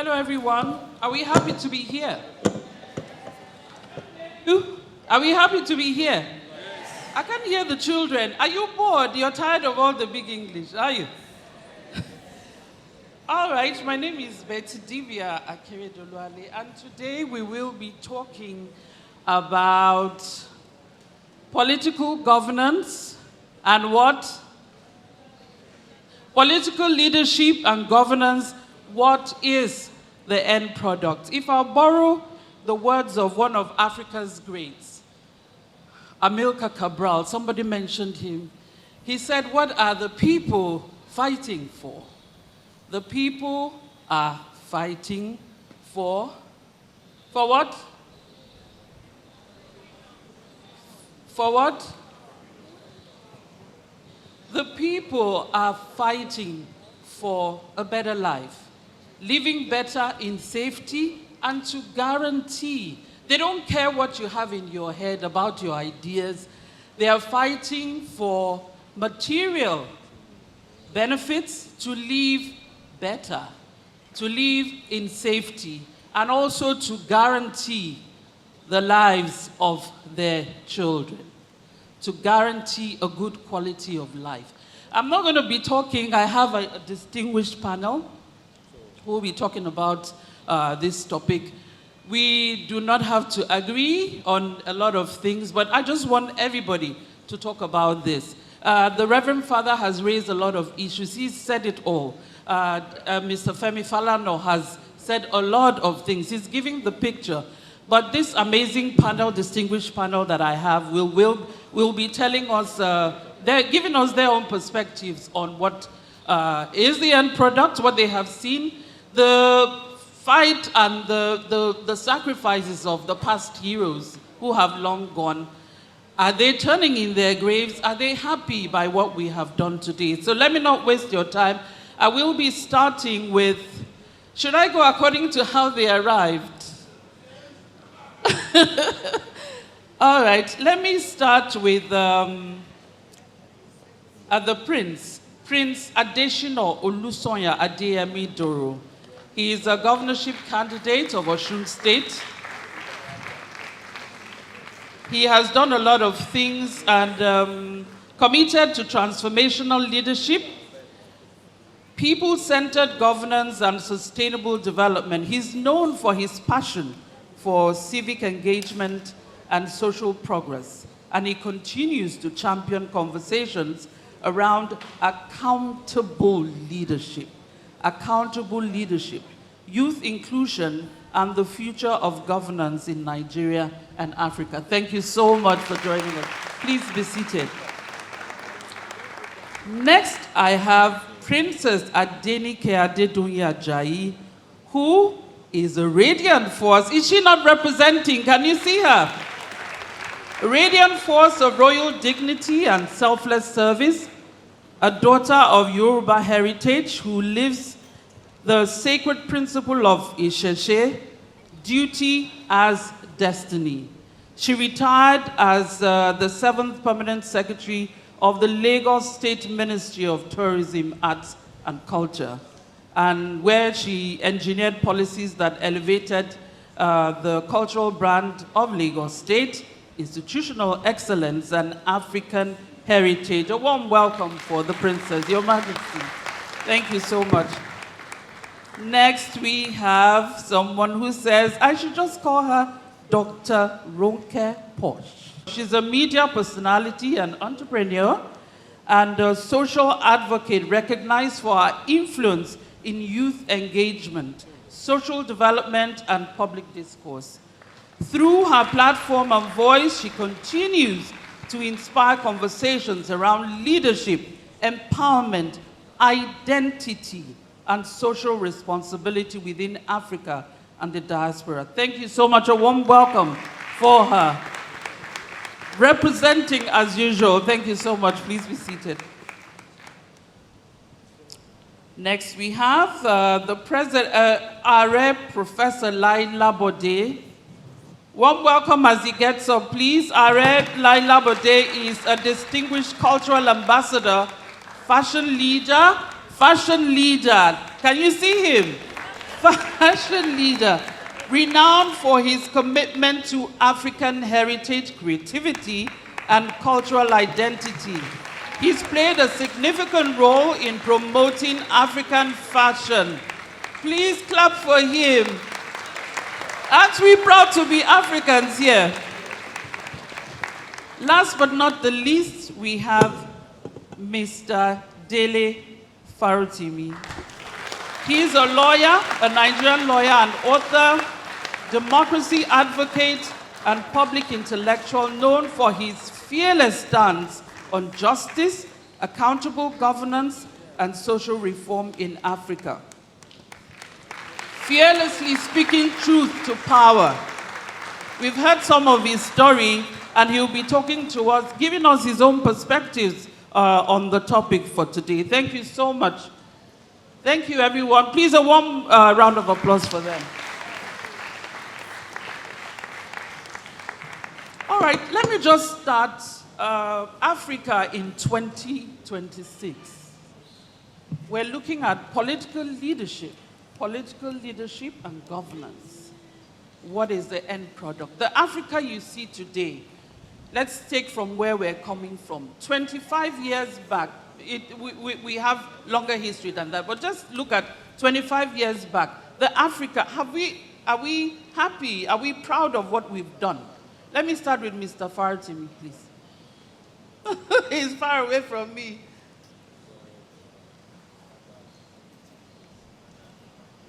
Hello, everyone. Are we happy to be here? Are we happy to be here? Yes. I can hear the children. Are you bored? You're tired of all the big English, are you? All right, my name is Betty Divya Akeredoluale, and today we will be talking about political governance and what? Political leadership and governance, what is the end product? If I borrow the words of one of Africa's greats, Amilcar Cabral, somebody mentioned him, he said, what are the people fighting for? The people are fighting for what? For what? The people are fighting for a better life, living better in safety, and to guarantee. They don't care what you have in your head about your ideas. They are fighting for material benefits to live better, to live in safety, and also to guarantee the lives of their children, to guarantee a good quality of life. I'm not going to be talking, I have a distinguished panel who will be talking about this topic. We do not have to agree on a lot of things, but I just want everybody to talk about this. The Reverend Father has raised a lot of issues. He's said it all. Mr. Femi Falana has said a lot of things. He's giving the picture. But this amazing panel, distinguished panel that I have, will be telling us, they're giving us their own perspectives on what is the end product, what they have seen, the fight and the sacrifices of the past heroes who have long gone. Are they turning in their graves? Are they happy by what we have done today? So let me not waste your time. I will be starting with, should I go according to how they arrived? All right, let me start with the Prince Adesina Olusonya Adeyemi Doro. He is a governorship candidate of Osun State. He has done a lot of things and committed to transformational leadership, people-centered governance, and sustainable development. He's known for his passion for civic engagement and social progress, and he continues to champion conversations around accountable leadership, youth inclusion, and the future of governance in Nigeria and Africa. Thank you so much for joining us. Please be seated. Next, I have Princess Adenike Adedoyin Ajayi, who is a radiant force. Is she not representing? Can you see her? A radiant force of royal dignity and selfless service, a daughter of Yoruba heritage who lives the sacred principle of Isheshe, duty as destiny. She retired as the 7th Permanent Secretary of the Lagos State Ministry of Tourism, Arts and Culture, and where she engineered policies that elevated the cultural brand of Lagos State, institutional excellence, and African heritage. A warm welcome for the Princess, Your Majesty. Thank you so much. Next, we have someone who says, I should just call her Dr. Ronke Posh. She's a media personality and entrepreneur and a social advocate recognized for her influence in youth engagement, social development, and public discourse. Through her platform and voice, she continues to inspire conversations around leadership, empowerment, identity, and social responsibility within Africa and the diaspora. Thank you so much. A warm welcome for her. Representing as usual, thank you so much. Please be seated. Next, we have the President, Are Professor Laila Bode. Warm welcome as he gets up, please. Are Laila Bode is a distinguished cultural ambassador, fashion leader. Can you see him? fashion leader, renowned for his commitment to African heritage, creativity, and cultural identity. He's played a significant role in promoting African fashion. Please clap for him. Aren't we proud to be Africans here? Last but not the least, we have Mr. Dele Farotimi. He is a lawyer, a Nigerian lawyer and author, democracy advocate, and public intellectual known for his fearless stance on justice, accountable governance, and social reform in Africa. Fearlessly speaking truth to power. We've heard some of his story, and he'll be talking to us, giving us his own perspectives on the topic for today. Thank you so much. Thank you, everyone. Please, a warm round of applause for them. All right, let me just start. Africa in 2026. We're looking at political leadership and governance. What is the end product? The Africa you see today, let's take from where we're coming from. 25 years back, we have longer history than that, but just look at 25 years back. The Africa, are we happy? Are we proud of what we've done? Let me start with Mr. Farotimi, please. He's far away from me.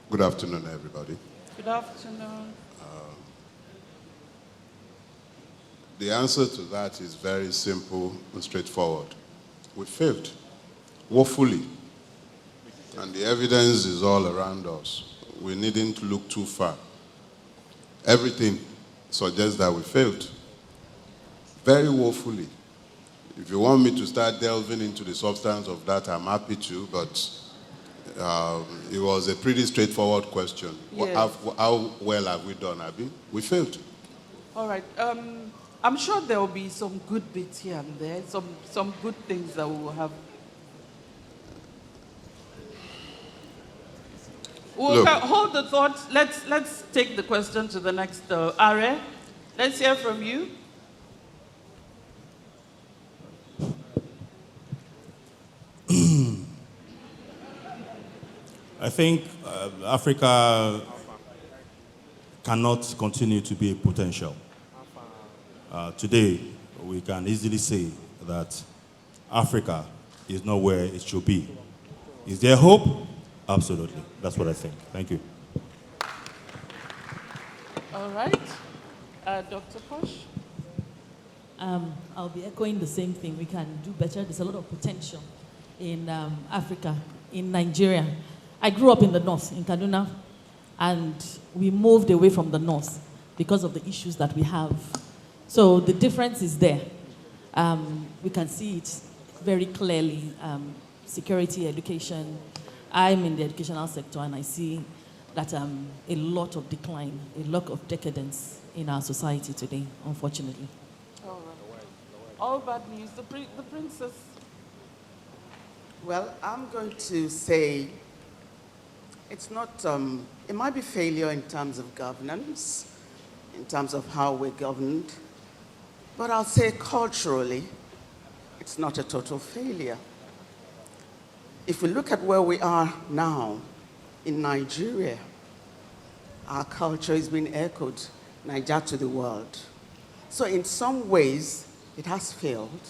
Good afternoon, everybody. Good afternoon. The answer to that is very simple and straightforward. We failed, woefully. And the evidence is all around us. We needn't look too far. Everything suggests that we failed, very woefully. If you want me to start delving into the substance of that, I'm happy to, but it was a pretty straightforward question. Yes. How well have we done, Abby? We failed. All right. I'm sure there will be some good bits here and there, some good things that we will have. We'll hold the thought. Let's take the question to the next Are. Let's hear from you. I think Africa cannot continue to be a potential. Today, we can easily say that Africa is not where it should be. Is there hope? Absolutely. That's what I think. Thank you. All right. Dr. Posh? I'll be echoing the same thing. We can do better. There's a lot of potential in Africa, in Nigeria. I grew up in the north, in Kaduna, and we moved away from the north because of the issues that we have. So the difference is there. We can see it very clearly. Security, education. I'm in the educational sector, and I see that a lot of decline, a lot of decadence in our society today, unfortunately. All right. All bad news. The princess. Well, I'm going to say it's not, it might be failure in terms of governance, in terms of how we're governed, but I'll say culturally, it's not a total failure. If we look at where we are now in Nigeria, our culture is being echoed, Nigeria to the world. So in some ways, it has failed.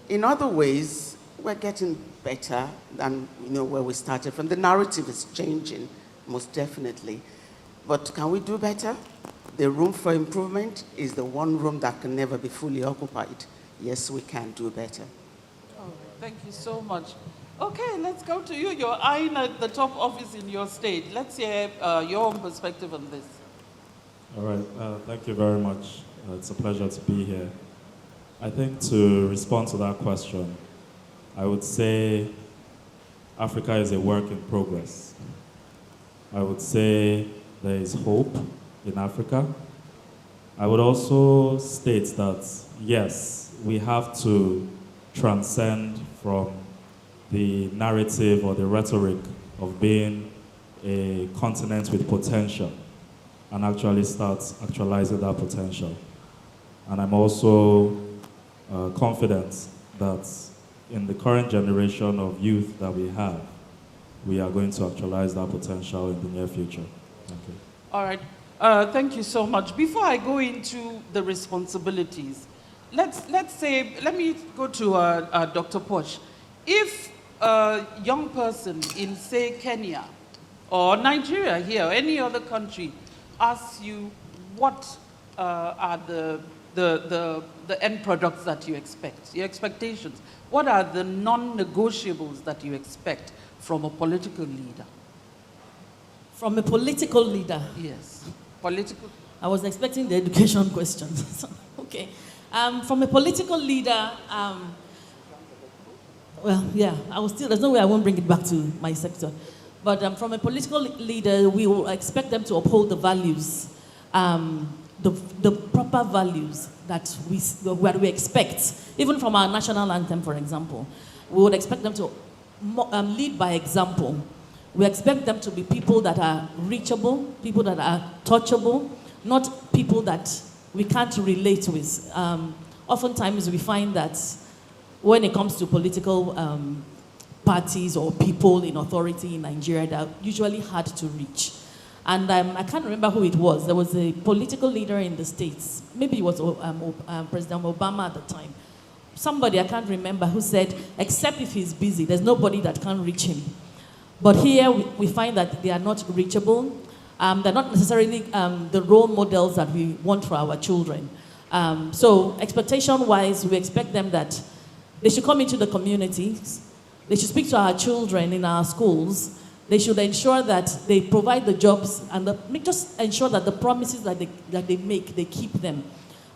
In other ways, we're getting better than where we started from. The narrative is changing, most definitely. But can we do better? The room for improvement is the one room that can never be fully occupied. Yes, we can do better. Oh, thank you so much. Okay, let's go to you. You're eyeing at the top office in your state. Let's hear your own perspective on this. All right, thank you very much. It's a pleasure to be here. I think to respond to that question, I would say Africa is a work in progress. I would say there is hope in Africa. I would also state that, yes, we have to transcend from the narrative or the rhetoric of being a continent with potential and actually start actualizing that potential. And I'm also confident that in the current generation of youth that we have, we are going to actualize that potential in the near future. Thank you. All right. Thank you so much. Before I go into the responsibilities, let me go to Dr. Posh. If a young person in, say, Kenya or Nigeria here or any other country asks you what are the end products that you expect, your expectations, what are the non-negotiables that you expect from a political leader? From a political leader? Yes. Political. I was expecting the education question. Okay. From a political leader, well, yeah, there's no way I won't bring it back to my sector. But from a political leader, we will expect them to uphold the values, the proper values that we expect, even from our national anthem, for example. We would expect them to lead by example. We expect them to be people that are reachable, people that are touchable, not people that we can't relate with. Oftentimes we find that when it comes to political parties or people in authority in Nigeria, they're usually hard to reach. And I can't remember who it was. There was a political leader in the States, maybe it was President Obama at the time. Somebody, I can't remember, who said, except if he's busy, there's nobody that can reach him. But here we find that they are not reachable. They're not necessarily the role models that we want for our children. So expectation-wise, we expect them that they should come into the communities, they should speak to our children in our schools, they should ensure that they provide the jobs and just ensure that the promises that they make, they keep them.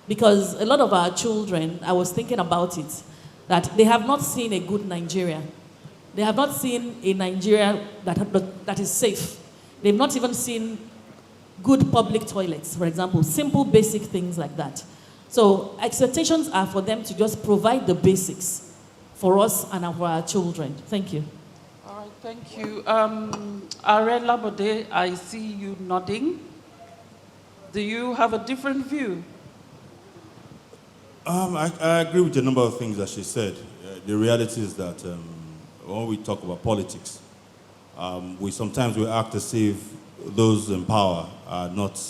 Because a lot of our children, I was thinking about it, that they have not seen a good Nigeria. They have not seen a Nigeria that is safe. They've not even seen good public toilets, for example, simple basic things like that. So expectations are for them to just provide the basics for us and for our children. Thank you. All right, thank you. Are Labode, I see you nodding. Do you have a different view? I agree with a number of things that she said. The reality is that when we talk about politics, we sometimes act as if those in power are not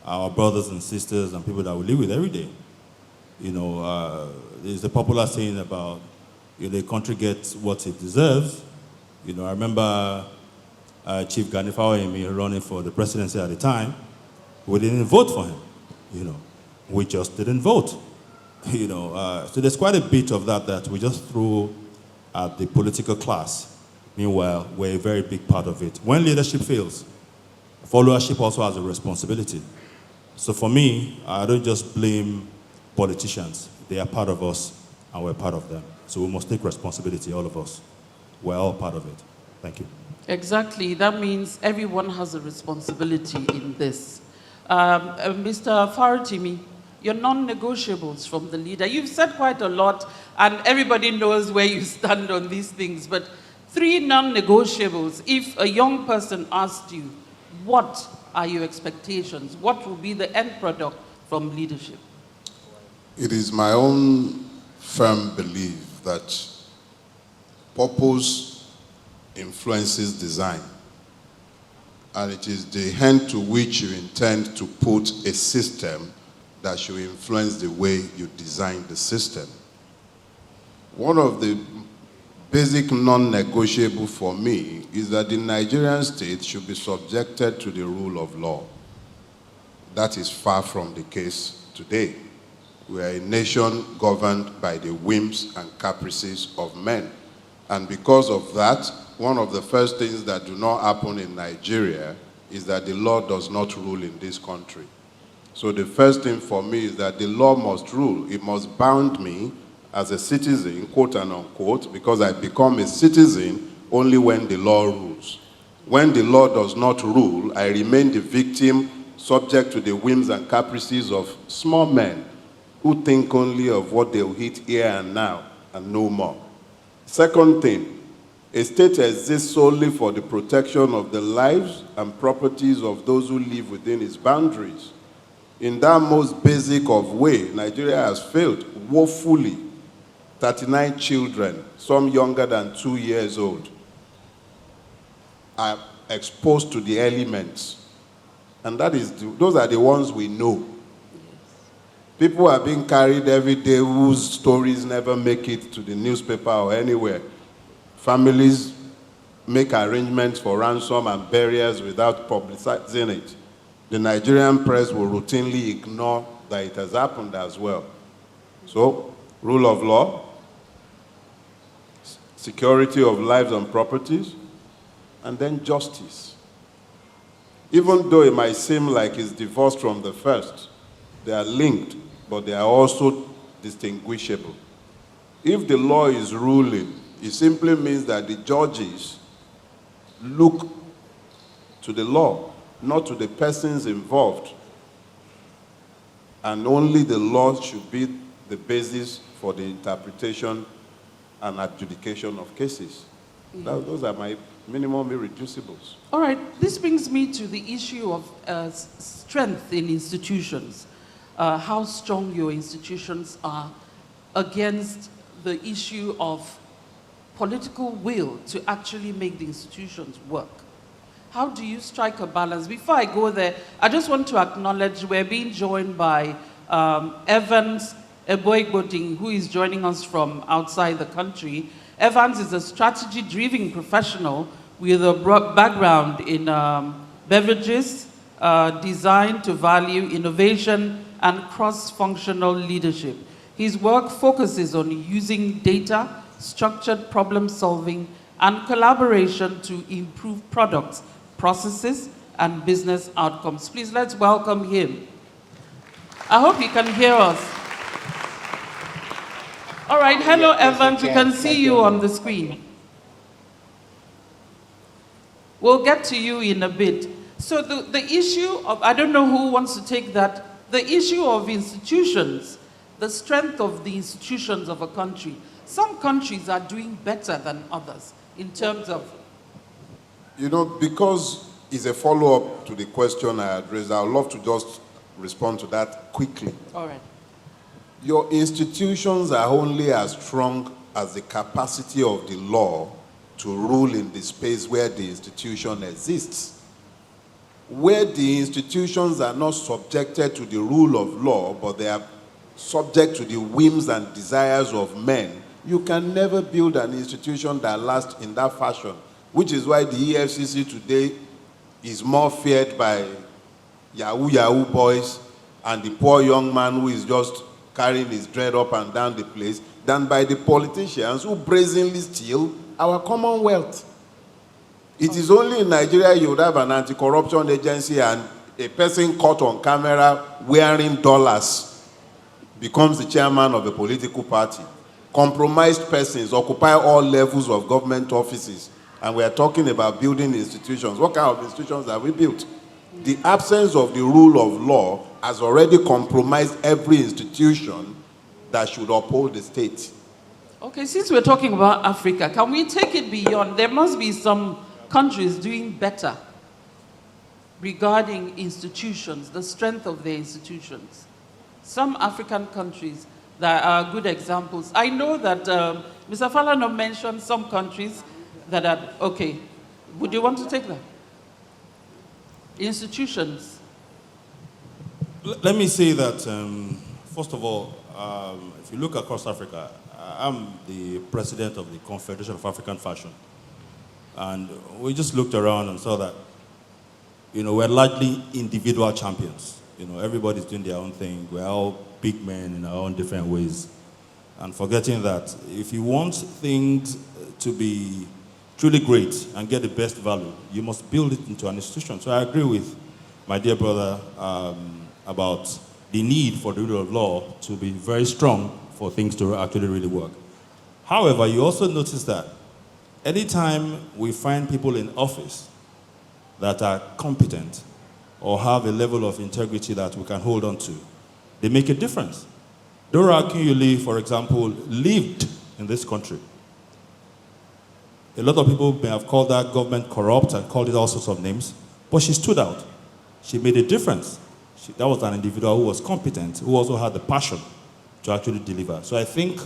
our brothers and sisters and people that we live with every day. You know, there's a popular saying about, the country gets what it deserves. You know, I remember Chief Gani Fawemi running for the presidency at the time. We didn't vote for him. You know, we just didn't vote. You know, so there's quite a bit of that we just threw at the political class. Meanwhile, we're a very big part of it. When leadership fails, followership also has a responsibility. So for me, I don't just blame politicians. They are part of us, and we're part of them. So we must take responsibility, all of us. We're all part of it. Thank you. Exactly. That means everyone has a responsibility in this. Mr. Faratimi, your non-negotiables from the leader. You've said quite a lot, and everybody knows where you stand on these things, but 3 non-negotiables. If a young person asked you, what are your expectations? What will be the end product from leadership? It is my own firm belief that purpose influences design. And it is the end to which you intend to put a system that should influence the way you design the system. One of the basic non-negotiable for me is that the Nigerian state should be subjected to the rule of law. That is far from the case today. We are a nation governed by the whims and caprices of men. And because of that, one of the first things that do not happen in Nigeria is that the law does not rule in this country. So the first thing for me is that the law must rule. It must bound me as a citizen, quote and unquote, because I become a citizen only when the law rules. When the law does not rule, I remain the victim, subject to the whims and caprices of small men who think only of what they'll hit here and now and no more. Second thing, A state exists solely for the protection of the lives and properties of those who live within its boundaries. In that most basic of way, Nigeria has failed woefully. 39 children, some younger than 2 years old, are exposed to the elements. And those are the ones we know. People are being carried every day whose stories never make it to the newspaper or anywhere. Families make arrangements for ransom and burials without publicizing it. The Nigerian press will routinely ignore that it has happened as well. So, rule of law, security of lives and properties, and then justice. Even though it might seem like it's divorced from the first, they are linked, but they are also distinguishable. If the law is ruling, it simply means that the judges look to the law, not to the persons involved. And only the law should be the basis for the interpretation and adjudication of cases. Those are my minimum irreducibles. All right, this brings me to the issue of strength in institutions. How strong your institutions are against the issue of political will to actually make the institutions work. How do you strike a balance? Before I go there, I just want to acknowledge we're being joined by Evans Eboigboting, who is joining us from outside the country. Evans is a strategy-driven professional with a broad background in beverages, design to value, innovation, and cross-functional leadership. His work focuses on using data, structured problem solving, and collaboration to improve products, processes, and business outcomes. Please, let's welcome him. I hope you can hear us. All right, hello, Evans. We can see you on the screen. We'll get to you in a bit. So the issue of, I don't know who wants to take that, the issue of institutions, the strength of the institutions of a country. Some countries are doing better than others in terms of... You know, because it's a follow-up to the question I addressed, I would love to just respond to that quickly. All right. Your institutions are only as strong as the capacity of the law to rule in the space where the institution exists. Where the institutions are not subjected to the rule of law, but they are subject to the whims and desires of men, you can never build an institution that lasts in that fashion, which is why the EFCC today is more feared by Yahoo boys and the poor young man who is just carrying his dread up and down the place than by the politicians who brazenly steal our commonwealth. It is only in Nigeria you would have an anti-corruption agency and a person caught on camera wearing dollars becomes the chairman of a political party. Compromised persons occupy all levels of government offices, and we are talking about building institutions. What kind of institutions have we built? The absence of the rule of law has already compromised every institution that should uphold the state. Okay, since we're talking about Africa, can we take it beyond? There must be some countries doing better regarding institutions, the strength of their institutions. Some African countries that are good examples. I know that Mr. Falana mentioned some countries that are, okay, would you want to take that? Institutions. Let me say that, first of all, if you look across Africa, I'm the president of the Confederation of African Fashion. And we just looked around and saw that, you know, we're largely individual champions. You know, everybody's doing their own thing. We're all big men in our own different ways. And forgetting that if you want things to be truly great and get the best value, you must build it into an institution. So I agree with my dear brother about the need for the rule of law to be very strong for things to actually really work. However, you also notice that anytime we find people in office that are competent or have a level of integrity that we can hold on to, they make a difference. Dora Akinyuli, for example, lived in this country. A lot of people may have called that government corrupt and called it all sorts of names, but she stood out. She made a difference. That was an individual who was competent, who also had the passion to actually deliver. So I think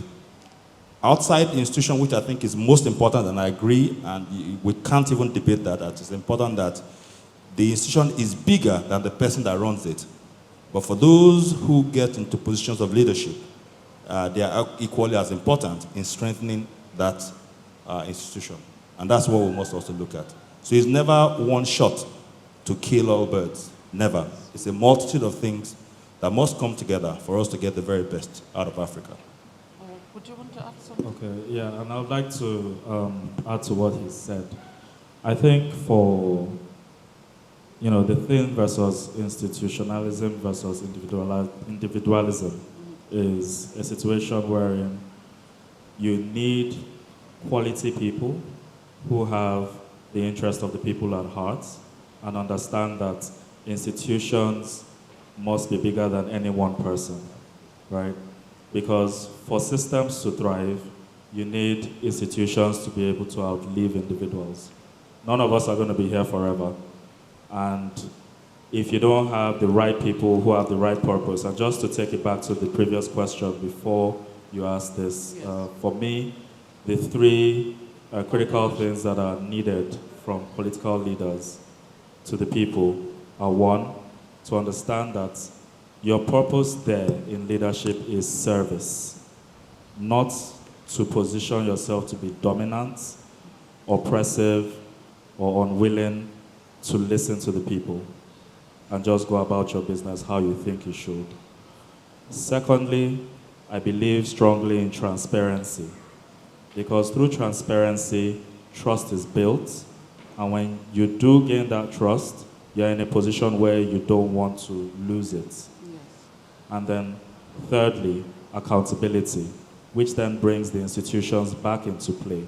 outside the institution, which I think is most important, and I agree, and we can't even debate that it's important that the institution is bigger than the person that runs it. But for those who get into positions of leadership, they are equally as important in strengthening that institution. And that's what we must also look at. So it's never one shot to kill all birds. Never. It's a multitude of things that must come together for us to get the very best out of Africa. Would you want to add something? Okay, yeah, and I would like to add to what he said. I think for, the thing versus institutionalism versus individualism is a situation wherein you need quality people who have the interest of the people at heart and understand that institutions must be bigger than any one person, right? Because for systems to thrive, you need institutions to be able to outlive individuals. None of us are going to be here forever. And if you don't have the right people who have the right purpose, and just to take it back to the previous question before you asked this, for me, the three critical things that are needed from political leaders to the people are: one, to understand that your purpose there in leadership is service, not to position yourself to be dominant, oppressive, or unwilling to listen to the people and just go about your business how you think you should. Secondly, I believe strongly in transparency, because through transparency, trust is built, and when you do gain that trust, you're in a position where you don't want to lose it. Yes. And then thirdly, accountability, which then brings the institutions back into play.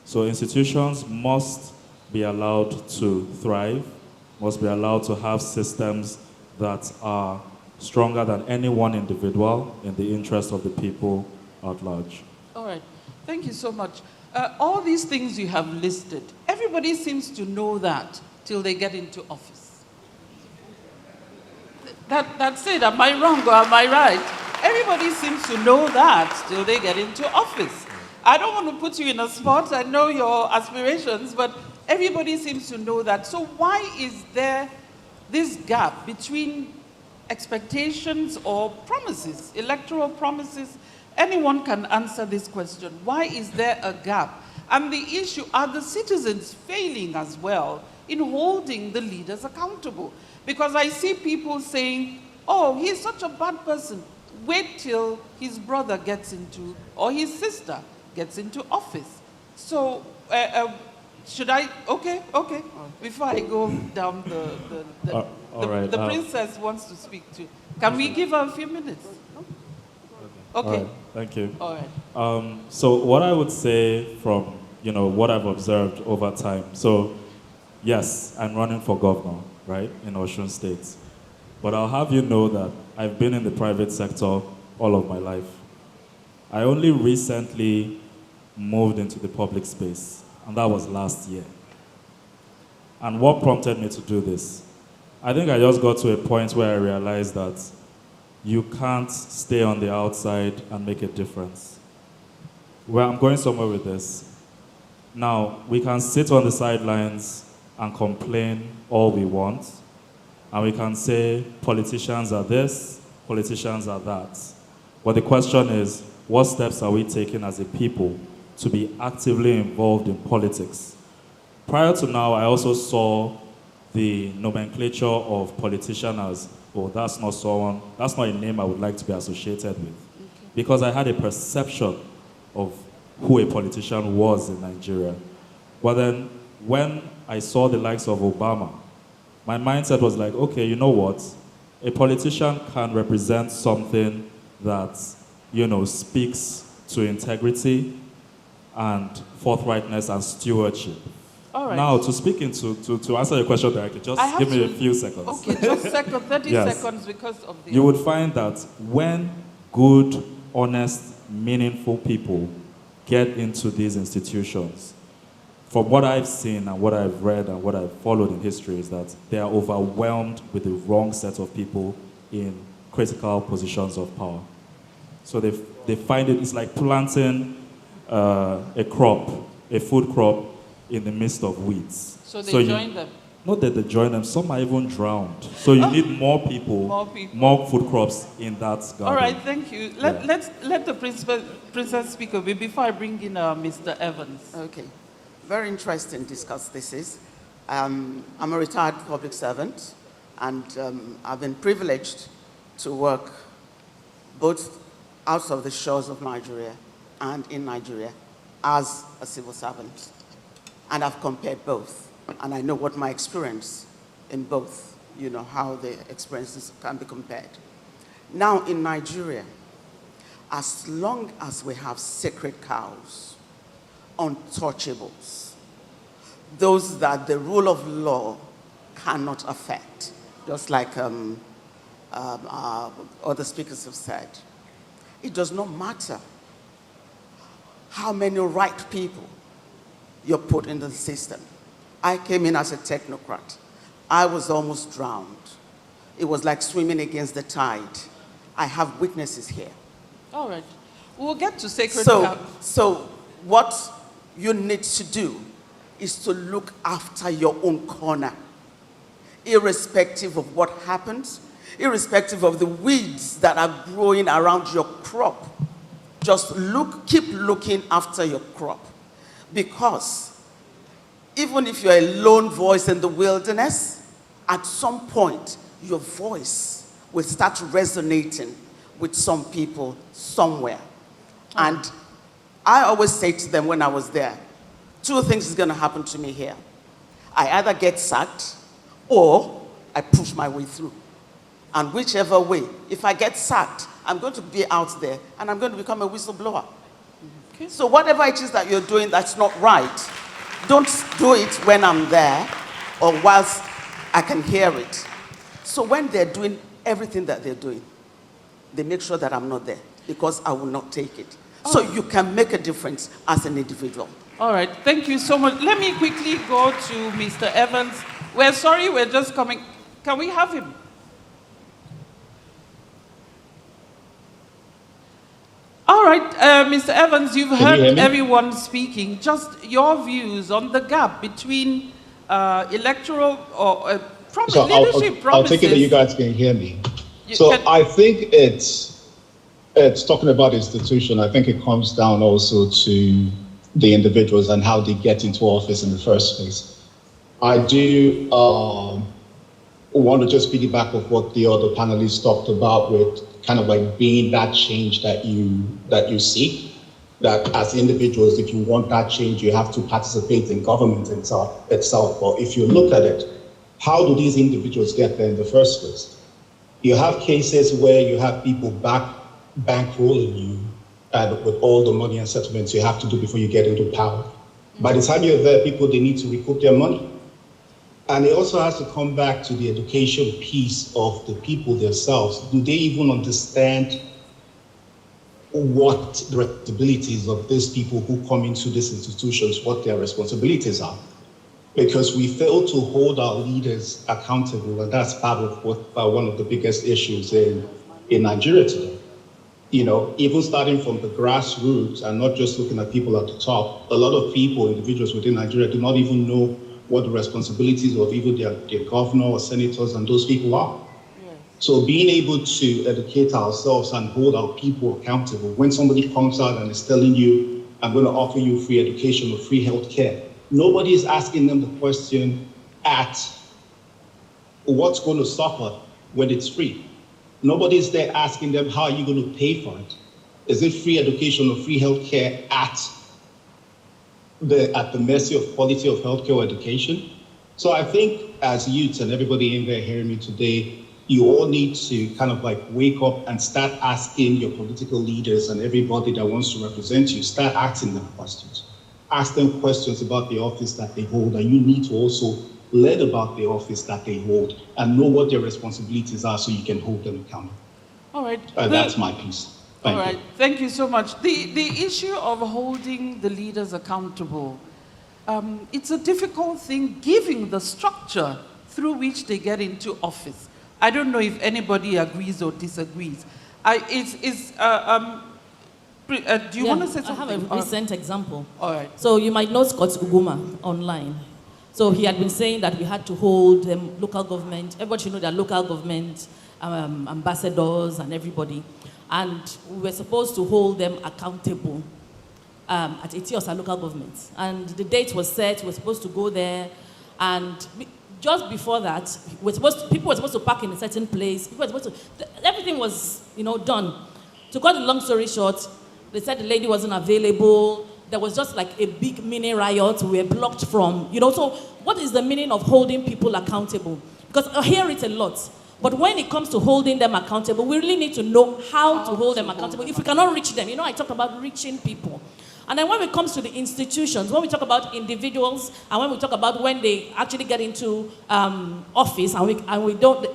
So institutions must be allowed to thrive, must be allowed to have systems that are stronger than any one individual in the interest of the people at large. All right. Thank you so much. All these things you have listed, everybody seems to know that till they get into office. That's it. Am I wrong or am I right? Everybody seems to know that till they get into office. I don't want to put you in a spot. I know your aspirations, but everybody seems to know that. So why is there this gap between expectations or promises, electoral promises? Anyone can answer this question. Why is there a gap? And the issue, are the citizens failing as well in holding the leaders accountable? Because I see people saying, oh, he's such a bad person. Wait till his brother gets into, or his sister gets into office. So should I, okay. Before I go down the princess wants to speak to. Can we give her a few minutes? Okay. All right, thank you. All right. So what I would say from, what I've observed over time. So yes, I'm running for governor, right, in Osun State. But I'll have you know that I've been in the private sector all of my life. I only recently moved into the public space, and that was last year. And what prompted me to do this? I think I just got to a point where I realized that you can't stay on the outside and make a difference. Well, I'm going somewhere with this. Now, we can sit on the sidelines and complain all we want, and we can say politicians are this, politicians are that. But the question is, what steps are we taking as a people to be actively involved in politics? Prior to now, I also saw the nomenclature of politician as, oh, that's not a name I would like to be associated with. Okay. Because I had a perception of who a politician was in Nigeria. But then when I saw the likes of Obama, my mindset was like, okay, you know what? A politician can represent something that, speaks to integrity and forthrightness and stewardship. All right. Now, to answer your question directly, just give me a few seconds. Okay, just 30 yes. seconds because of the... You would find that when good, honest, meaningful people get into these institutions, from what I've seen and what I've read and what I've followed in history is that they are overwhelmed with the wrong set of people in critical positions of power. So they find it's like planting a crop, a food crop, in the midst of weeds. So they join them? Not that they join them, some are even drowned. So you need more people, more food crops in that garden. All right, thank you. Let the princess speak a bit before I bring in Mr. Evans. Okay. Very interesting discuss this is. I'm a retired public servant, and I've been privileged to work both out of the shores of Nigeria and in Nigeria as a civil servant. And I've compared both. And I know what my experience in both, how the experiences can be compared. Now in Nigeria, as long as we have sacred cows, untouchables, those that the rule of law cannot affect, just like other speakers have said, it does not matter how many right people you put in the system. I came in as a technocrat. I was almost drowned. It was like swimming against the tide. I have witnesses here. All right. We'll get to sacred cows. So what you need to do is to look after your own corner, irrespective of what happens, irrespective of the weeds that are growing around your crop. Just keep looking after your crop. Because even if you're a lone voice in the wilderness, at some point, your voice will start resonating with some people somewhere. And I always say to them when I was there, two things is going to happen to me here. I either get sacked or I push my way through. And whichever way, if I get sacked, I'm going to be out there and I'm going to become a whistleblower. Okay. So whatever it is that you're doing that's not right, don't do it when I'm there or whilst I can hear it. So when they're doing everything that they're doing, they make sure that I'm not there because I will not take it. So you can make a difference as an individual. All right, thank you so much. Let me quickly go to Mr. Evans. We're sorry, we're just coming. Can we have him? All right, Mr. Evans, you've heard everyone speaking. Just your views on the gap between electoral or leadership promises. I'll take it that you guys can hear me. I think it's talking about institution. I think it comes down also to the individuals and how they get into office in the first place. I do want to just piggyback off what the other panelists talked about with kind of like being that change that you seek. That as individuals, if you want that change, you have to participate in government itself. But if you look at it, how do these individuals get there in the first place? You have cases where you have people bankrolling you with all the money and settlements you have to do before you get into power. By the time you're there, they need to recoup their money. And it also has to come back to the education piece of the people themselves. Do they even understand what the responsibilities of these people who come into these institutions, what their responsibilities are? Because we fail to hold our leaders accountable, and that's part of one of the biggest issues in Nigeria today. Even starting from the grassroots and not just looking at people at the top, a lot of people, individuals within Nigeria, do not even know what the responsibilities of even their governor or senators and those people are. Yes. So being able to educate ourselves and hold our people accountable, when somebody comes out and is telling you, I'm going to offer you free education or free healthcare, nobody is asking them the question at what's going to suffer when it's free. Nobody is there asking them, how are you going to pay for it? Is it free education or free healthcare at the mercy of quality of healthcare or education? So I think as youths and everybody in there hearing me today, you all need to kind of like wake up and start asking your political leaders and everybody that wants to represent you, start asking them questions. Ask them questions about the office that they hold, and you need to also learn about the office that they hold and know what their responsibilities are so you can hold them accountable. All right. That's my piece. All right, thank you so much. The issue of holding the leaders accountable, it's a difficult thing giving the structure through which they get into office. I don't know if anybody agrees or disagrees. Do you want to say something? I have a recent example. All right. So you might know Scott Uguma online. So he had been saying that we had to hold local government, everybody should know that local government, ambassadors and everybody. And we were supposed to hold them accountable at Etiosa local government. And the date was set, we were supposed to go there. And just before that, people were supposed to park in a certain place. Everything was, done. To cut the long story short, they said the lady wasn't available. There was just like a big mini riot. We were blocked from, So what is the meaning of holding people accountable? Because I hear it a lot. But when it comes to holding them accountable, we really need to know how to hold them accountable. If we cannot reach them, I talk about reaching people. And then when it comes to the institutions, when we talk about individuals, and when we talk about when they actually get into office and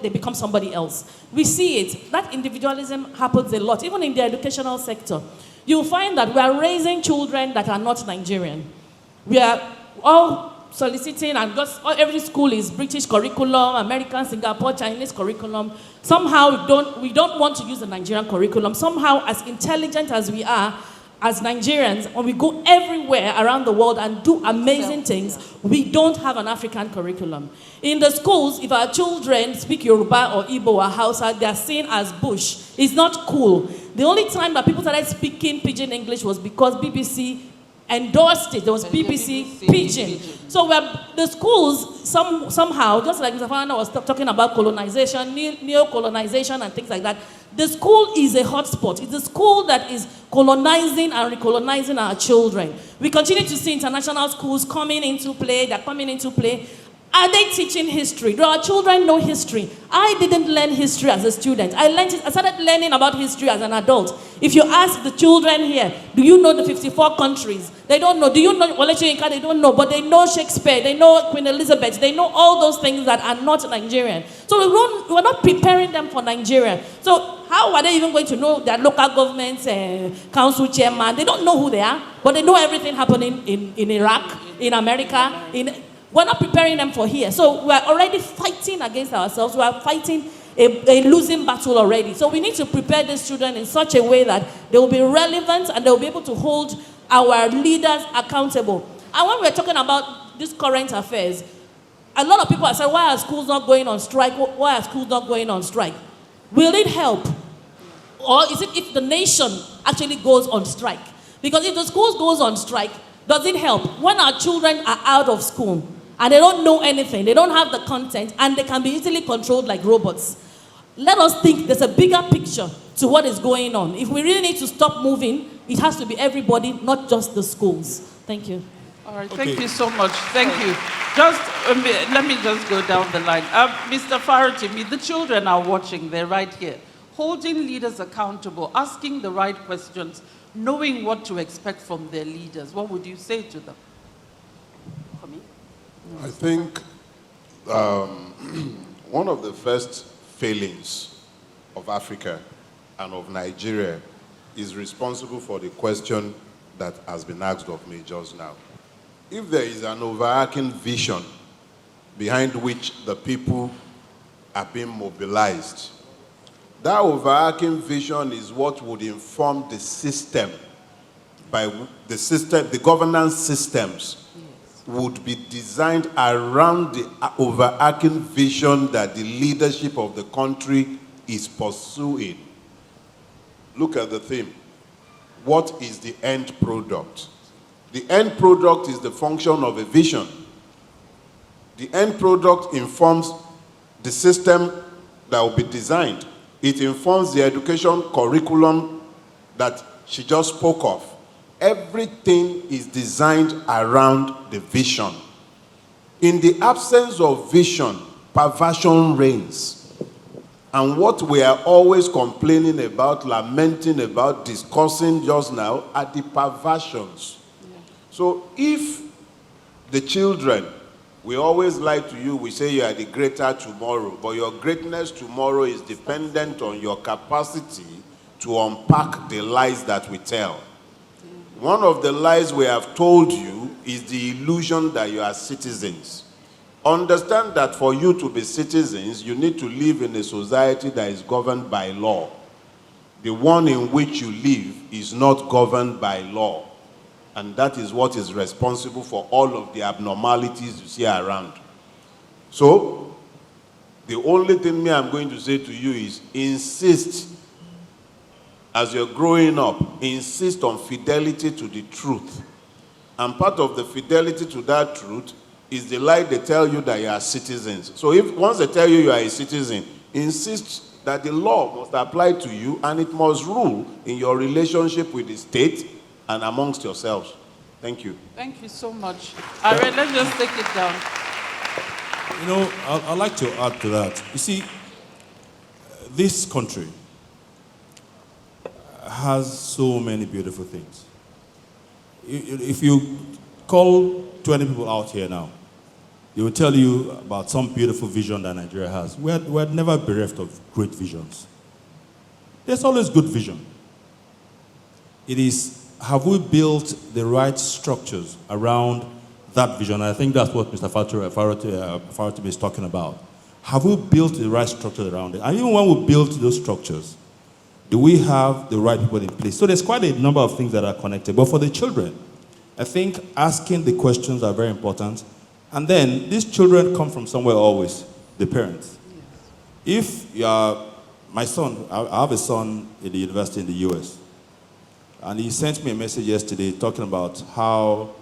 they become somebody else, we see it. That individualism happens a lot, even in the educational sector. You'll find that we are raising children that are not Nigerian. We are all soliciting, and every school is British curriculum, American, Singapore, Chinese curriculum. Somehow we don't want to use the Nigerian curriculum. Somehow, as intelligent as we are, as Nigerians, when we go everywhere around the world and do amazing things, we don't have an African curriculum. In the schools, if our children speak Yoruba or Igbo or Hausa, they are seen as bush. It's not cool. The only time that people started speaking Pidgin English was because BBC endorsed it. There was BBC Pidgin. So the schools, somehow, just like Mr. Farana was talking about colonization, neo-colonization and things like that, the school is a hotspot. It's a school that is colonizing and recolonizing our children. We continue to see international schools coming into play. They're coming into play. Are they teaching history? Do our children know history? I didn't learn history as a student. I started learning about history as an adult. If you ask the children here, do you know the 54 countries? They don't know. Do you know Wole Soyinka? They don't know. But they know Shakespeare. They know Queen Elizabeth. They know all those things that are not Nigerian. So we're not preparing them for Nigeria. So how are they even going to know their local government, council chairman? They don't know who they are. But they know everything happening in Iraq, in America, we're not preparing them for here. So we're already fighting against ourselves. We are fighting a losing battle already. So we need to prepare these children in such a way that they will be relevant and they will be able to hold our leaders accountable. And when we're talking about these current affairs, a lot of people are saying, why are schools not going on strike? Why are schools not going on strike? Will it help? Or is it if the nation actually goes on strike? Because if the schools goes on strike, does it help? When our children are out of school, and they don't know anything, they don't have the content, and they can be easily controlled like robots. Let us think there's a bigger picture to what is going on. If we really need to stop moving, it has to be everybody, not just the schools. Thank you. All right, thank you so much. Thank you. Just let me just go down the line. Mr. Faratimi, the children are watching, they're right here. Holding leaders accountable, asking the right questions, knowing what to expect from their leaders. What would you say to them? I think one of the first failings of Africa and of Nigeria is responsible for the question that has been asked of me just now. If there is an overarching vision behind which the people are being mobilized, that overarching vision is what would inform the system, the governance systems would be designed around the overarching vision that the leadership of the country is pursuing. Look at the theme. What is the end product? The end product is the function of a vision. The end product informs the system that will be designed. It informs the education curriculum that she just spoke of. Everything is designed around the vision. In the absence of vision, perversion reigns. And what we are always complaining about, lamenting about, discussing just now are the perversions. Yeah. So if the children, we always lie to you, we say you are the greater tomorrow, but your greatness tomorrow is dependent on your capacity to unpack the lies that we tell. One of the lies we have told you is the illusion that you are citizens. Understand that for you to be citizens, you need to live in a society that is governed by law. The one in which you live is not governed by law. And that is what is responsible for all of the abnormalities you see around. So, the only thing I'm going to say to you is insist, as you're growing up, insist on fidelity to the truth. And part of the fidelity to that truth is the lie they tell you that you are citizens. So if once they tell you you are a citizen, insist that the law must apply to you and it must rule in your relationship with the state and amongst yourselves. Thank you. Thank you so much. All right, let's just take it down. You know, I'd like to add to that. You see, this country has so many beautiful things. If you call 20 people out here now, they will tell you about some beautiful vision that Nigeria has. We're never bereft of great visions. There's always good vision. It is, have we built the right structures around that vision? I think that's what Mr. Faratibe is talking about. Have we built the right structures around it? And even when we build those structures, do we have the right people in place? So there's quite a number of things that are connected. But for the children, I think asking the questions are very important. And then these children come from somewhere always, the parents. If you are, my son, I have a son in the university in the US. And he sent me a message yesterday talking about how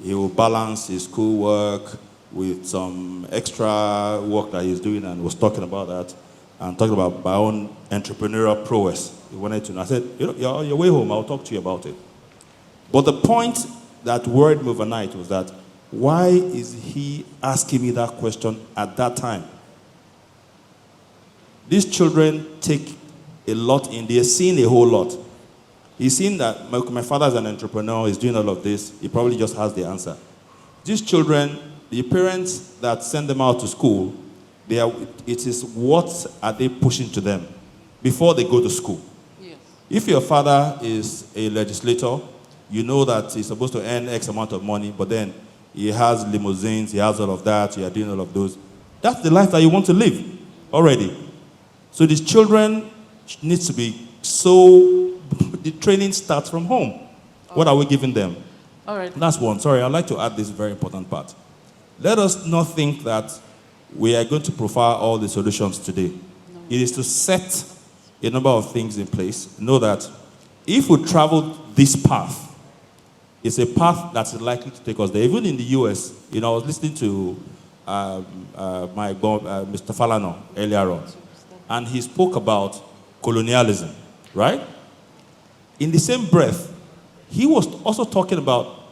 he will balance his schoolwork with some extra work that he's doing, and was talking about that and talking about my own entrepreneurial prowess. He wanted to know. I said, you're on your way home, I'll talk to you about it. But the point that worried me overnight was that, why is he asking me that question at that time? These children take a lot in, they're seeing a whole lot. He's seen that my father is an entrepreneur, he's doing all of this, he probably just has the answer. These children, the parents that send them out to school, it is what are they pushing to them before they go to school. Yes. If your father is a legislator, you know that he's supposed to earn X amount of money, but then he has limousines, he has all of that, you are doing all of those. That's the life that you want to live already. So these children need to be the training starts from home. What are we giving them? All right. That's one. Sorry, I'd like to add this very important part. Let us not think that we are going to provide all the solutions today. No. It is to set a number of things in place. Know that if we travel this path, it's a path that's likely to take us there. Even in the US, I was listening to Mr. Falano earlier on, and he spoke about colonialism, right? In the same breath, he was also talking about,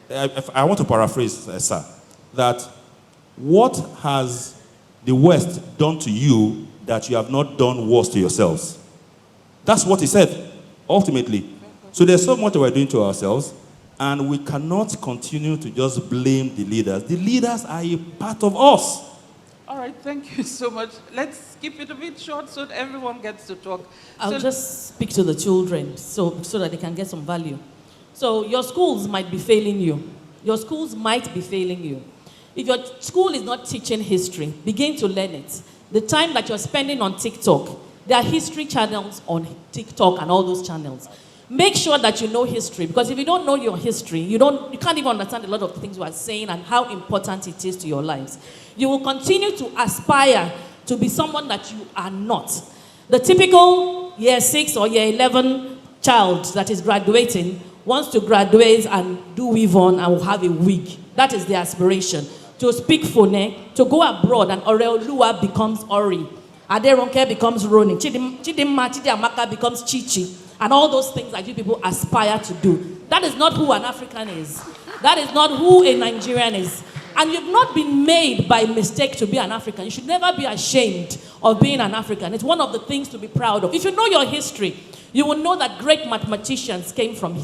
I want to paraphrase, sir, that what has the West done to you that you have not done worse to yourselves? That's what he said, ultimately. So there's so much that we're doing to ourselves, and we cannot continue to just blame the leaders. The leaders are a part of us. All right, thank you so much. Let's keep it a bit short so that everyone gets to talk. I'll just speak to the children so that they can get some value. So your schools might be failing you. Your schools might be failing you. If your school is not teaching history, begin to learn it. The time that you're spending on TikTok, there are history channels on TikTok and all those channels. Make sure that you know history, because if you don't know your history, you can't even understand a lot of the things we are saying and how important it is to your lives. You will continue to aspire to be someone that you are not. The typical year 6 or year 11 child that is graduating wants to graduate and do weave on and will have a wig. That is the aspiration. To speak Fone, to go abroad, and Oreoluwa becomes Ori. Aderonke becomes Roni. Chidimma Chidiamaka becomes Chichi. And all those things that you people aspire to do. That is not who an African is. That is not who a Nigerian is. And you've not been made by mistake to be an African. You should never be ashamed of being an African. It's one of the things to be proud of. If you know your history, you will know that great mathematicians came from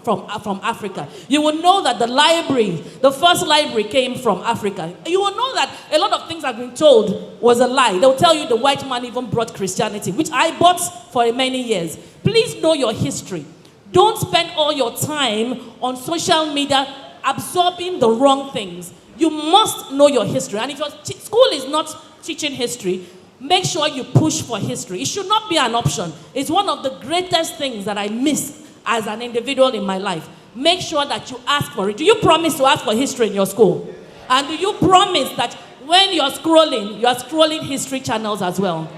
Africa. You will know that the first library came from Africa. You will know that a lot of things I've been told was a lie. They'll tell you the white man even brought Christianity, which I bought for many years. Please know your history. Don't spend all your time on social media absorbing the wrong things. You must know your history. And if your school is not teaching history, make sure you push for history. It should not be an option. It's one of the greatest things that I miss as an individual in my life. Make sure that you ask for it. Do you promise to ask for history in your school? And do you promise that when you're scrolling history channels as well?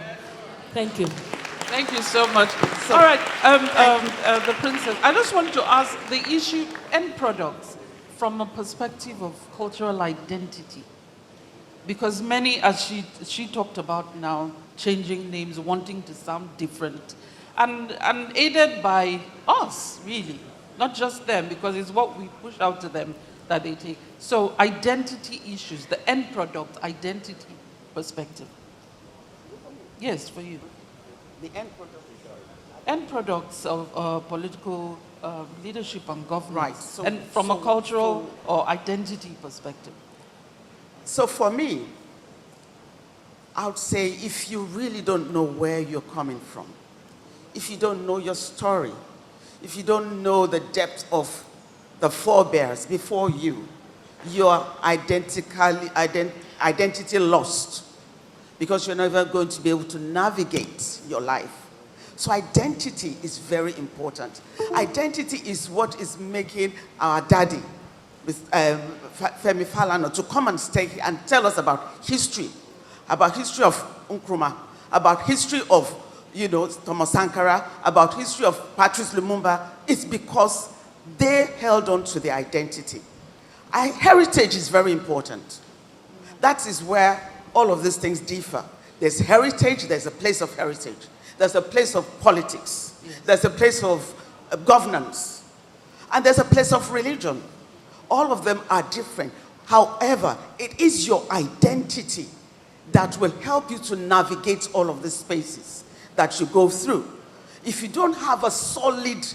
Thank you. Thank you so much. All right, the princess, I just want to ask the issue, end products, from a perspective of cultural identity. Because many, as she talked about now, changing names, wanting to sound different, and aided by us, really, not just them, because it's what we push out to them that they take. So identity issues, the end product, identity perspective. Yes, for you. The end product. End products of political leadership and governance, Right. So, and from a cultural or identity perspective. So for me, I would say if you really don't know where you're coming from, if you don't know your story, if you don't know the depth of the forebears before you, you're identity lost, because you're never going to be able to navigate your life. So identity is very important. Identity is what is making our daddy, Femi Falana, to come and stay here and tell us about history of Nkrumah, about history of, Thomas Sankara, about history of Patrice Lumumba. It's because they held on to their identity. Heritage is very important. That is where all of these things differ. There's heritage, there's a place of heritage. There's a place of politics. Yes. There's a place of governance. And there's a place of religion. All of them are different. However, it is your identity that will help you to navigate all of these spaces that you go through. If you don't have a solid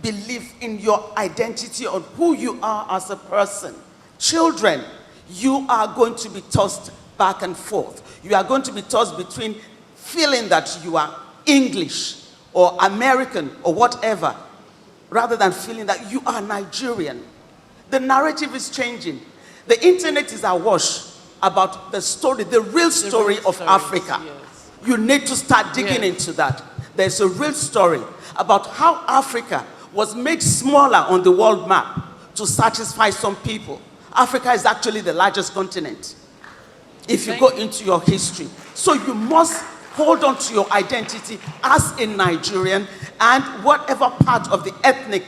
belief in your identity on who you are as a person, children, you are going to be tossed back and forth. You are going to be tossed between feeling that you are English or American or whatever, rather than feeling that you are Nigerian. The narrative is changing. The internet is awash about the story, the real story of Africa. Yes. You need to start digging into that. There's a real story about how Africa was made smaller on the world map to satisfy some people. Africa is actually the largest continent if you go into your history. So you must hold on to your identity as a Nigerian, and whatever part of the ethnic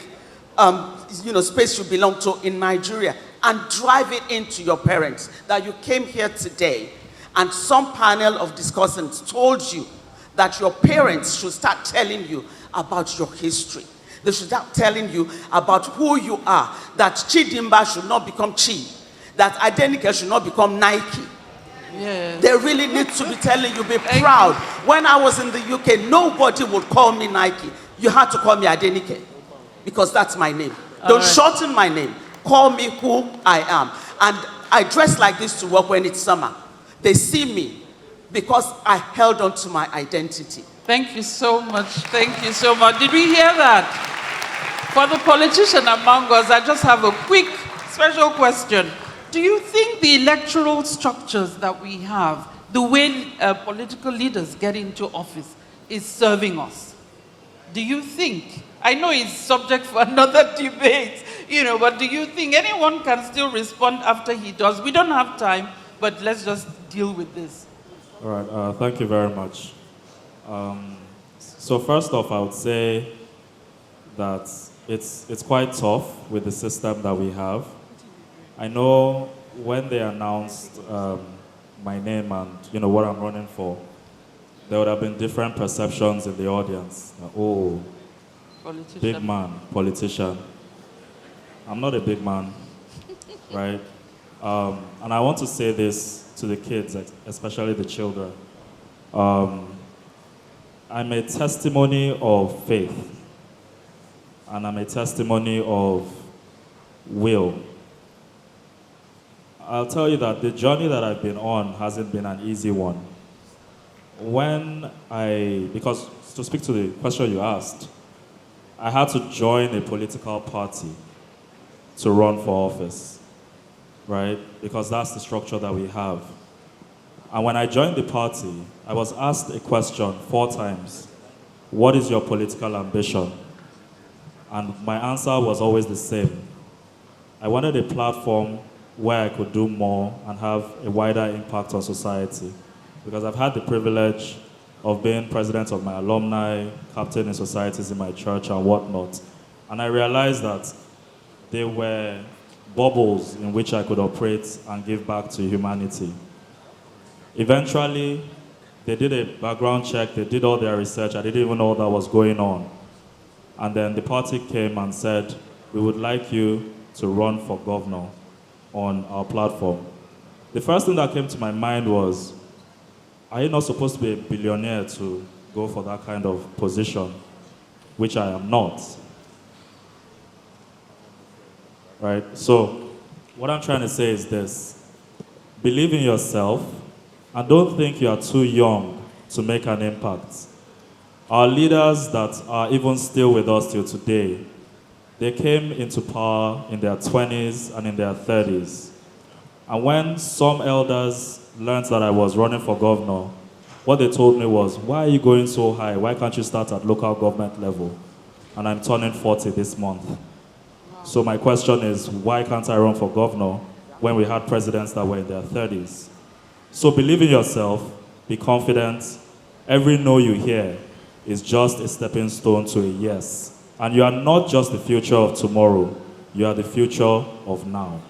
space you belong to in Nigeria, and drive it into your parents that you came here today and some panel of discussants told you that your parents should start telling you about your history. They should start telling you about who you are, that Chidimba should not become Chi, that Adenike should not become Nike. Yeah. They really need to be telling you, be proud. When I was in the UK, nobody would call me Nike. You had to call me Adenike, because that's my name. Don't shorten my name. Call me who I am. And I dress like this to work when it's summer. They see me because I held on to my identity. Thank you so much. Thank you so much. Did we hear that? For the politician among us, I just have a quick special question. Do you think the electoral structures that we have, the way political leaders get into office, is serving us? Do you think? I know it's subject for another debate, but do you think anyone can still respond after he does? We don't have time, but let's just deal with this. All right, thank you very much. So first off, I would say that it's quite tough with the system that we have. I know when they announced my name and what I'm running for, there would have been different perceptions in the audience. Oh, politician. Big man, politician. I'm not a big man, right? And I want to say this to the kids, especially the children. I'm a testimony of faith, and I'm a testimony of will. I'll tell you that the journey that I've been on hasn't been an easy one. Because to speak to the question you asked, I had to join a political party to run for office, right? Because that's the structure that we have. And when I joined the party, I was asked a question 4 times. What is your political ambition? And my answer was always the same. I wanted a platform where I could do more and have a wider impact on society. Because I've had the privilege of being president of my alumni, captain in societies in my church and whatnot. And I realized that there were bubbles in which I could operate and give back to humanity. Eventually, they did a background check, they did all their research, I didn't even know that was going on. And then the party came and said, we would like you to run for governor on our platform. The first thing that came to my mind was, are you not supposed to be a billionaire to go for that kind of position, which I am not? Right? So, what I'm trying to say is this. Believe in yourself, and don't think you are too young to make an impact. Our leaders that are even still with us till today, they came into power in their 20s and in their 30s. And when some elders learned that I was running for governor, what they told me was, why are you going so high? Why can't you start at local government level? And I'm turning 40 this month. So my question is, why can't I run for governor when we had presidents that were in their 30s? So believe in yourself, be confident. Every no you hear is just a stepping stone to a yes. And you are not just the future of tomorrow, you are the future of now.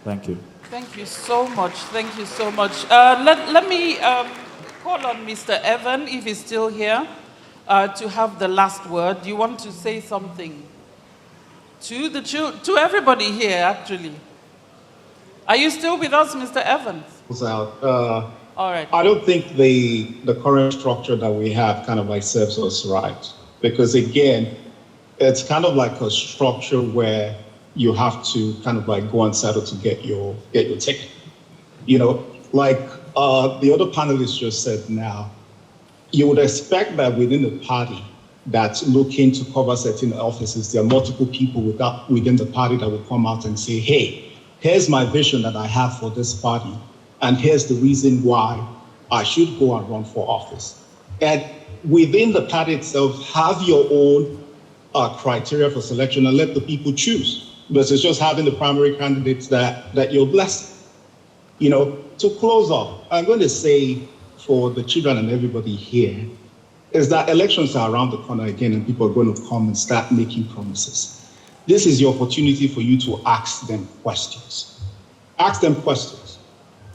Thank you. Thank you so much. Thank you so much. Let me call on Mr. Evan, if he's still here, to have the last word. Do you want to say something to everybody here, actually? Are you still with us, Mr. Evans? All right. I don't think the current structure that we have kind of like serves us right. Because again, it's kind of like a structure where you have to kind of like go and settle to get your ticket. You know, like the other panelists just said now, you would expect that within the party that's looking to cover certain offices, there are multiple people within the party that will come out and say, hey, here's my vision that I have for this party, and here's the reason why I should go and run for office. And within the party itself, have your own criteria for selection and let the people choose. Versus just having the primary candidates that you're blessed. You know, to close off, I'm going to say for the children and everybody here, is that elections are around the corner again and people are going to come and start making promises. This is your opportunity for you to ask them questions. Ask them questions.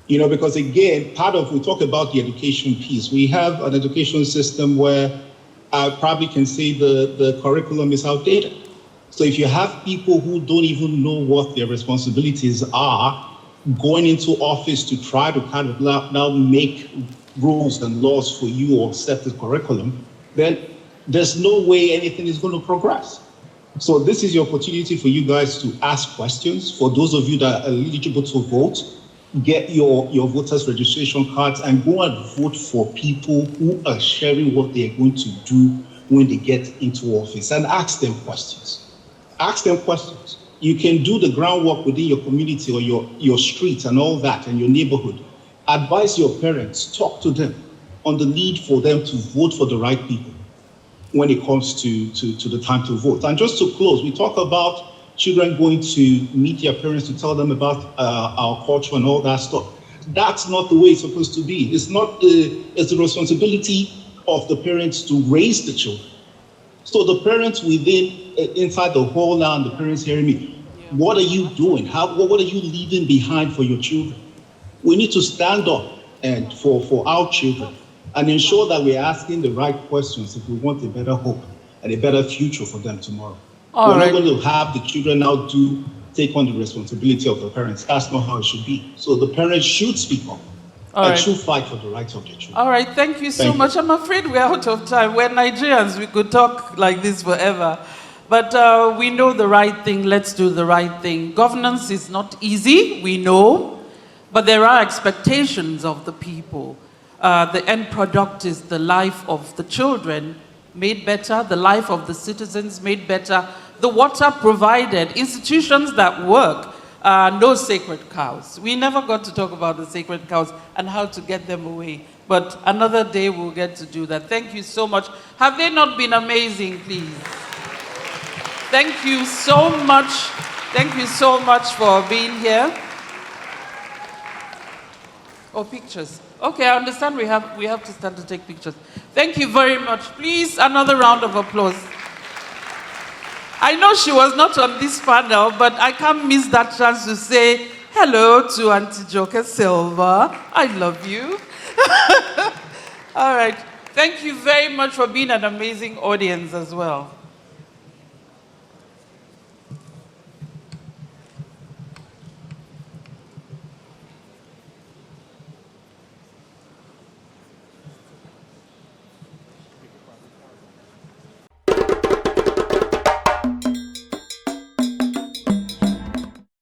You know, because again, we talk about the education piece. We have an education system where I probably can say the curriculum is outdated. So if you have people who don't even know what their responsibilities are, going into office to try to kind of now make rules and laws for you or set the curriculum, then there's no way anything is going to progress. So this is your opportunity for you guys to ask questions. For those of you that are eligible to vote, get your voters registration cards and go and vote for people who are sharing what they're going to do when they get into office, and ask them questions. Ask them questions. You can do the groundwork within your community or your street and all that and your neighborhood. Advise your parents, talk to them on the need for them to vote for the right people when it comes to the time to vote. And just to close, we talk about children going to meet their parents to tell them about our culture and all that stuff. That's not the way it's supposed to be. It's the responsibility of the parents to raise the children. So the parents inside the hall now, and the parents hearing me, what are you doing? What are you leaving behind for your children? We need to stand up and for our children and ensure that we're asking the right questions if we want a better hope and a better future for them tomorrow. We're not going to have the children now take on the responsibility of the parents. That's not how it should be. So the parents should speak up and should fight for the rights of their children. All right, thank you so much. I'm afraid we're out of time. We're Nigerians. We could talk like this forever. But we know the right thing. Let's do the right thing. Governance is not easy, we know. But there are expectations of the people. The end product is the life of the children made better, the life of the citizens made better, the water provided, institutions that work, no sacred cows. We never got to talk about the sacred cows and how to get them away. But another day we'll get to do that. Thank you so much. Have they not been amazing, please? Thank you so much. Thank you so much for being here. Oh, pictures. Okay, I understand we have to stand to take pictures. Thank you very much. Please, another round of applause. I know she was not on this panel, but I can't miss that chance to say hello to Auntie Joke Silva. I love you. All right. Thank you very much for being an amazing audience as well.